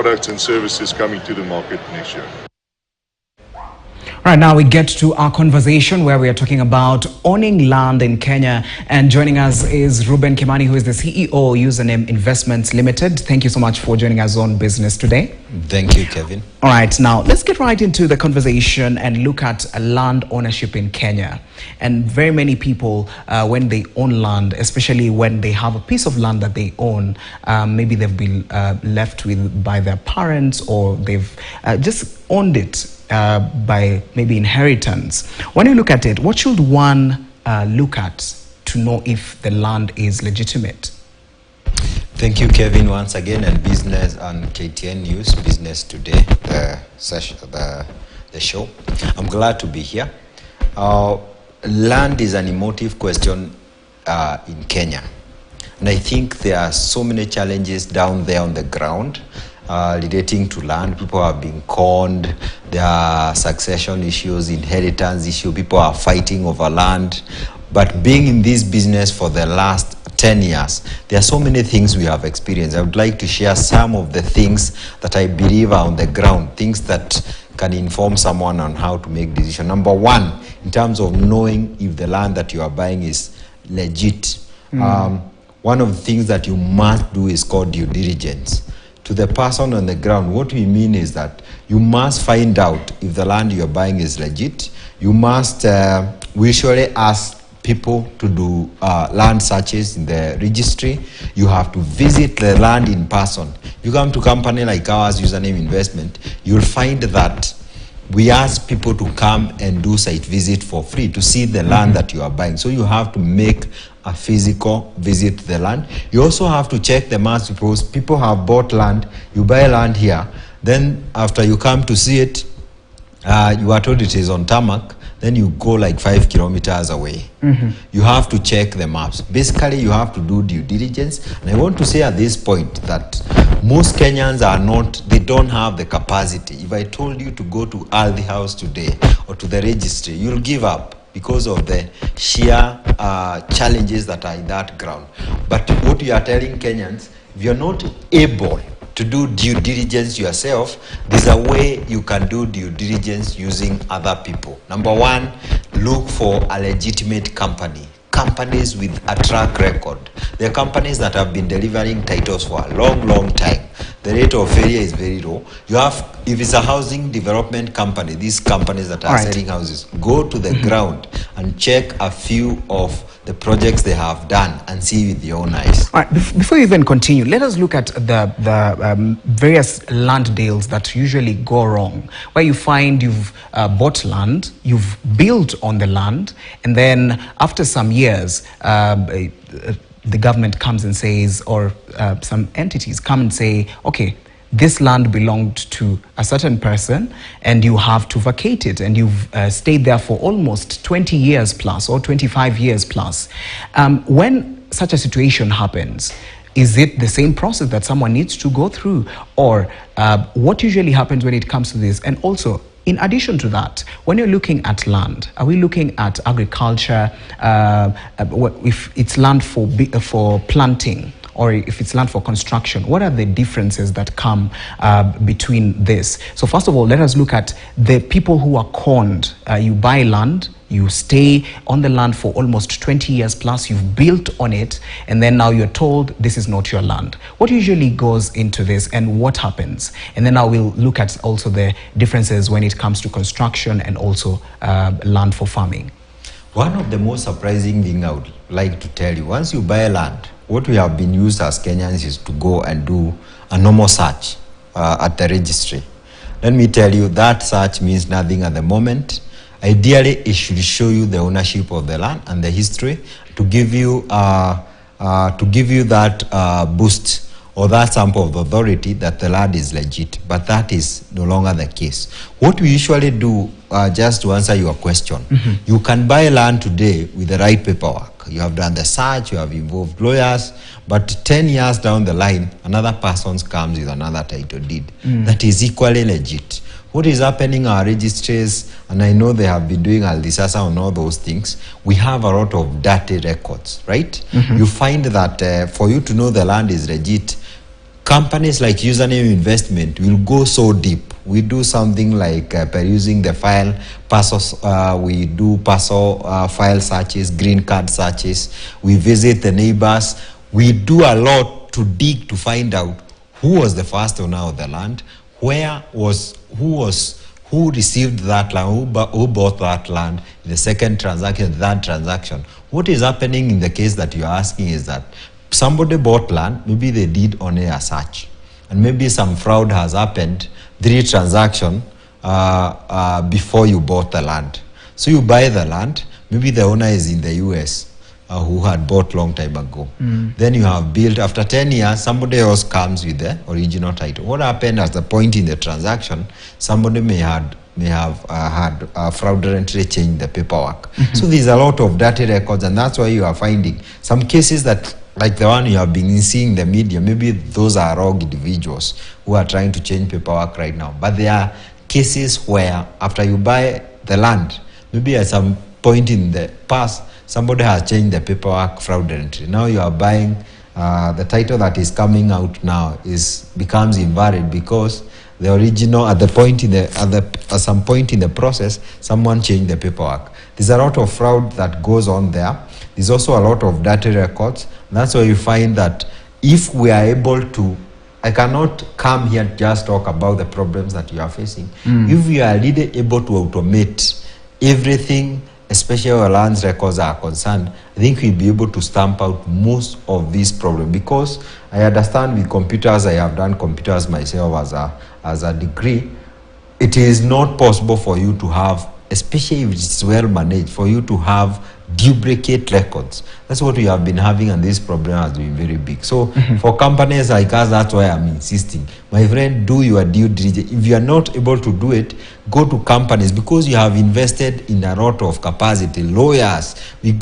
products and services coming to the market next year. All right, now we get to our conversation where we are talking about owning land in Kenya. And joining us is Ruben Kimani, who is the CEO, Username Investments Limited. Thank you so much for joining us on business today. Thank you, Kevin. All right, now let's get right into the conversation and look at land ownership in Kenya. And very many people, when they own land, especially when they have a piece of land that they own, maybe they've been left with by their parents, or they've just owned it by maybe inheritance. When you look at it, what should one look at to know if the land is legitimate? Thank you, Kevin, once again, and business on KTN News Business Today, the show. I'm glad to be here. Land is an emotive question in Kenya, and I think there are so many challenges down there on the ground relating to land. People are being conned. There are succession issues, inheritance issue. People are fighting over land. But being in this business for the last 10 years, there are so many things we have experienced. I would like to share some of the things that I believe are on the ground, things that can inform someone on how to make decision. Number one, in terms of knowing if the land that you are buying is legit, one of the things that you must do is called due diligence. To the person on the ground, what we mean is that you must find out if the land you're buying is legit. You must, we usually ask people to do land searches in the registry. You have to visit the land in person. You come to a company like ours, Username Investment, you'll find that we ask people to come and do site visit for free to see the land that you are buying. So you have to make a physical visit to the land. You also have to check the maps, because people have bought land. You buy land here, then after you come to see it, you are told it is on tarmac, then you go like 5 kilometers away. You have to check the maps. Basically, you have to do due diligence. And I want to say at this point that most Kenyans are not, they don't have the capacity. If I told you to go to Aldi House today or to the registry, you'll give up because of the sheer challenges that are in that ground. But what we are telling Kenyans, if you're not able to do due diligence yourself, there's a way you can do due diligence using other people. Number one, look for a legitimate company. Companies with a track record. There are companies that have been delivering titles for a long, long time. The rate of failure is very low. You have, if it's a housing development company, these companies that are selling houses, go to the ground and check a few of the projects they have done and see with your own eyes. All right, before you even continue, let us look at the various land deals that usually go wrong, where you find you've bought land, you've built on the land, and then after some years, the government comes and says, or some entities come and say, okay, this land belonged to a certain person and you have to vacate it, and you've stayed there for almost 20 years plus or 25 years plus. When such a situation happens, is it the same process that someone needs to go through, or what usually happens when it comes to this? And also, in addition to that, when you're looking at land, are we looking at agriculture, if it's land for planting, or if it's land for construction? What are the differences that come between this? So first of all, let us look at the people who are conned. You buy land, you stay on the land for almost 20 years plus, you've built on it, and then now you're told this is not your land. What usually goes into this, and what happens? And then now we'll look at also the differences when it comes to construction and also land for farming. One of the most surprising things I would like to tell you, once you buy land, what we have been used as Kenyans is to go and do a normal search at the registry. Let me tell you, that search means nothing at the moment. Ideally, it should show you the ownership of the land and the history to give you that boost or that sample of authority that the land is legit. But that is no longer the case. What we usually do, just to answer your question, you can buy land today with the right paperwork. You have done the search, you have involved lawyers, but 10 years down the line, another person comes with another title deed that is equally legit. What is happening our registries, and I know they have been doing Aldisasa on all those things, we have a lot of dirty records, right? You find that for you to know the land is legit, companies like Username Investment will go so deep. We do something like perusing the file, we do parcel file searches, green card searches. We visit the neighbors. We do a lot to dig to find out who was the first owner of the land, who received that land, who bought that land, the second transaction, third transaction. What is happening in the case that you're asking is that somebody bought land, maybe they did only a search, and maybe some fraud has happened, 3 transactions before you bought the land. So you buy the land, maybe the owner is in the US, who had bought long time ago. Then you have built, after 10 years, somebody else comes with the original title. What happened at the point in the transaction, somebody may have fraudulently changed the paperwork. So there's a lot of dirty records, and that's why you are finding some cases that, like the one you have been seeing in the media, maybe those are rogue individuals who are trying to change paperwork right now. But there are cases where after you buy the land, maybe at some point in the past, somebody has changed the paperwork fraudulently. Now you are buying, the title that is coming out now becomes invalid because the original, at some point in the process, someone changed the paperwork. There's a lot of fraud that goes on there. There's also a lot of dirty records. That's why you find that if we are able to, I cannot come here just talk about the problems that you are facing. If we are really able to automate everything, especially where lands records are concerned, I think we'll be able to stamp out most of these problems. Because I understand with computers, I have done computers myself as a degree, it is not possible for you to have, especially if it's well managed, for you to have duplicate records. That's what we have been having, and this problem has been very big. So for companies like us, that's why I'm insisting. My friend, do your due diligence. If you are not able to do it, go to companies, because you have invested in a lot of capacity. Lawyers,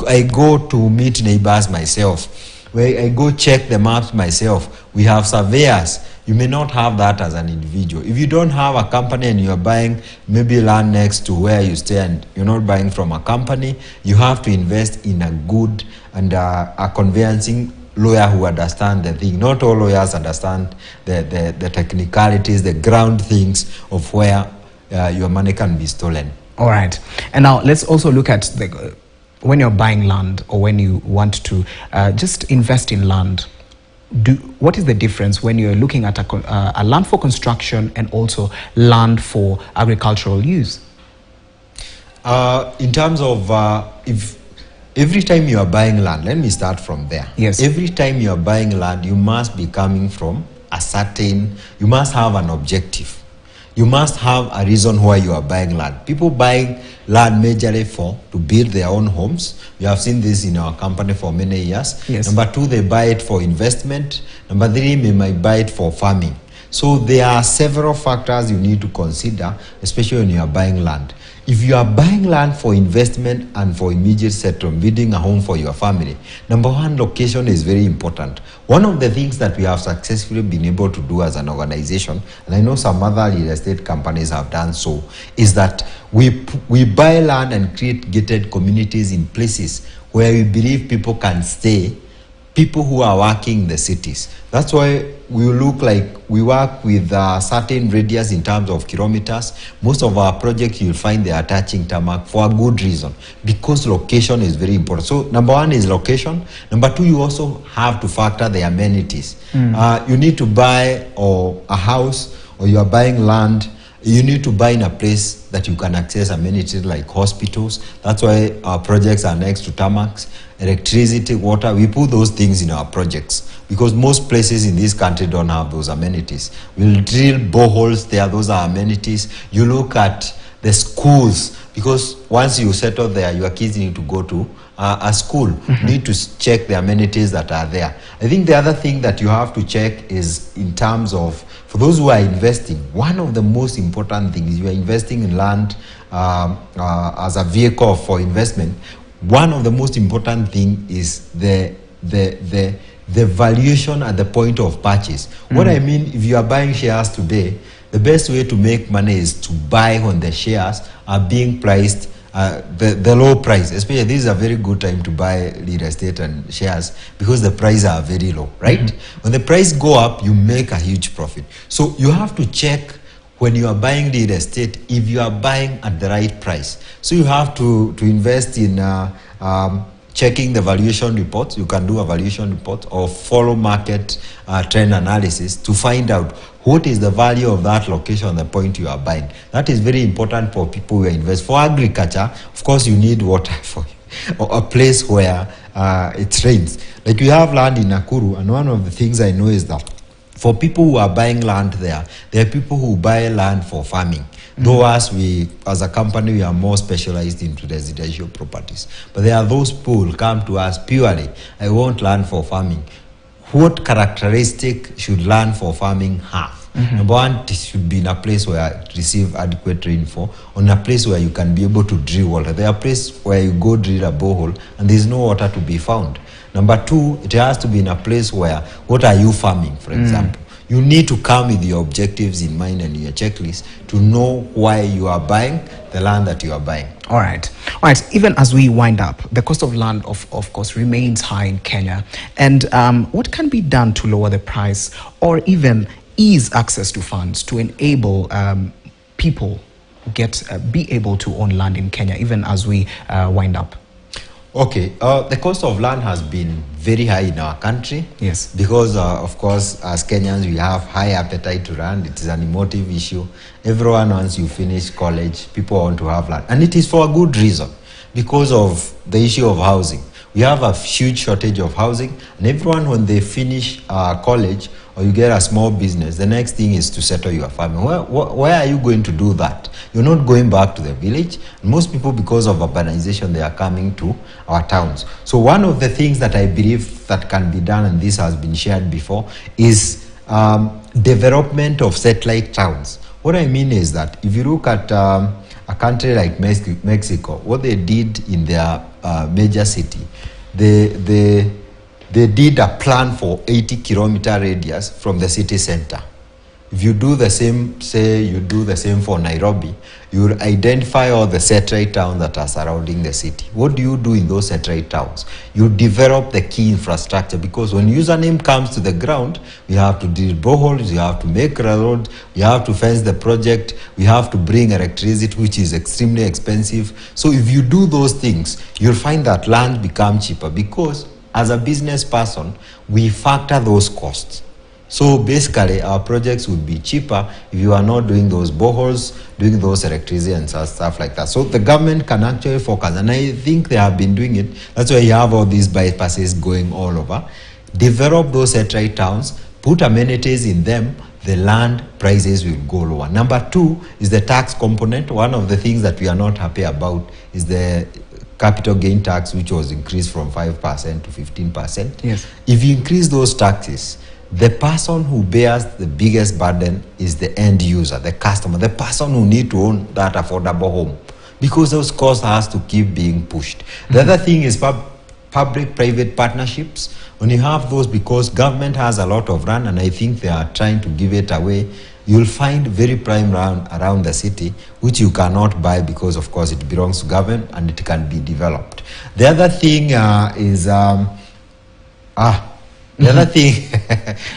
I go to meet neighbors myself, where I go check the maps myself. We have surveyors. You may not have that as an individual. If you don't have a company and you're buying maybe land next to where you stay and you're not buying from a company, you have to invest in a good and a conveyancing lawyer who understands the thing. Not all lawyers understand the technicalities, the ground things of where your money can be stolen. All right. And now let's also look at when you're buying land, or when you want to just invest in land. What is the difference when you're looking at a land for construction and also land for agricultural use? In terms of if every time you are buying land, let me start from there. Yes. Every time you are buying land, you must be coming from you must have an objective. You must have a reason why you are buying land. People buy land majorly to build their own homes. We have seen this in our company for many years. Yes. Number 2, they buy it for investment. Number 3, they might buy it for farming. So there are several factors you need to consider, especially when you are buying land. If you are buying land for investment and for immediate settlement, building a home for your family, number 1, location is very important. One of the things that we have successfully been able to do as an organization, and I know some other real estate companies have done so, is that we buy land and create gated communities in places where we believe people can stay, people who are working in the cities. That's why we look like we work with a certain radius in terms of kilometers. Most of our projects, you'll find they are touching tarmac for a good reason, because location is very important. So number 1 is location. Number 2, you also have to factor the amenities. You need to buy a house, or you are buying land. You need to buy in a place that you can access amenities like hospitals. That's why our projects are next to tarmacs. Electricity, water, we put those things in our projects, because most places in this country don't have those amenities. We'll drill boreholes there, those are amenities. You look at the schools, because once you settle there, your kids need to go to a school. You need to check the amenities that are there. I think the other thing that you have to check is in terms of, for those who are investing, one of the most important things, you are investing in land as a vehicle for investment. One of the most important thing is the valuation at the point of purchase. What I mean, if you are buying shares today, the best way to make money is to buy when the shares are being priced the low price, especially this is a very good time to buy real estate and shares because the prices are very low, right? When the price go up, you make a huge profit. So you have to check when you are buying real estate if you are buying at the right price. So you have to invest in checking the valuation reports. You can do a valuation report or follow market trend analysis to find out what is the value of that location, the point you are buying. That is very important for people who invest. For agriculture, of course, you need water for or a place where it rains. Like we have land in Nakuru, and one of the things I know is that for people who are buying land there are people who buy land for farming. Though as a company, we are more specialized into residential properties. But there are those people who come to us purely, I want land for farming. What characteristic should land for farming have? Number one, it should be in a place where it receives adequate rainfall, or in a place where you can be able to drill water. There are places where you go drill a borehole and there's no water to be found. Number two, it has to be in a place where, what are you farming, for example? You need to come with your objectives in mind and your checklist to know why you are buying the land that you are buying. All right. Even as we wind up, the cost of land, of course, remains high in Kenya. And what can be done to lower the price or even ease access to funds to enable people be able to own land in Kenya, even as we wind up? Okay, the cost of land has been very high in our country. Yes. Because, of course, as Kenyans, we have high appetite to land. It is an emotive issue. Everyone, once you finish college, people want to have land. And it is for a good reason, because of the issue of housing. We have a huge shortage of housing, and everyone, when they finish college or you get a small business, the next thing is to settle your family. Where are you going to do that? You're not going back to the village. And most people, because of urbanization, they are coming to our towns. So one of the things that I believe that can be done, and this has been shared before, is development of satellite towns. What I mean is that if you look at a country like Mexico, what they did in their major city, they did a plan for 80-kilometer radius from the city center. If you do the same, say you do the same for Nairobi, you will identify all the satellite towns that are surrounding the city. What do you do in those satellite towns? You develop the key infrastructure, because when username comes to the ground, we have to drill boreholes, you have to make railroads, we have to fence the project, we have to bring electricity, which is extremely expensive. So if you do those things, you'll find that land becomes cheaper, because as a business person, we factor those costs. So basically, our projects would be cheaper if you are not doing those boreholes, doing those electricity and stuff like that. So the government can actually focus, and I think they have been doing it. That's why you have all these bypasses going all over. Develop those satellite towns, put amenities in them, the land prices will go lower. Number two is the tax component. One of the things that we are not happy about is the capital gain tax, which was increased from 5% to 15%. Yes. If you increase those taxes, the person who bears the biggest burden is the end user, the customer, the person who need to own that affordable home, because those costs has to keep being pushed. The other thing is public-private partnerships. When you have those, because government has a lot of land, and I think they are trying to give it away, you'll find very prime land around the city, which you cannot buy because, of course, it belongs to government and it can be developed. The other thing is the other thing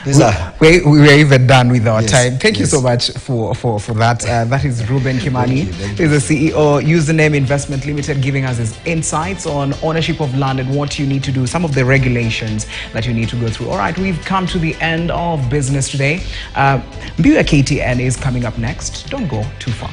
is we are even done with our yes, time. Thank you yes. so much for that. That is Ruben Kimani. He's the CEO, Username Investment Limited, giving us his insights on ownership of land and what you need to do, some of the regulations that you need to go through. All right, we've come to the end of business today. Mbiu KTN is coming up next. Don't go too far.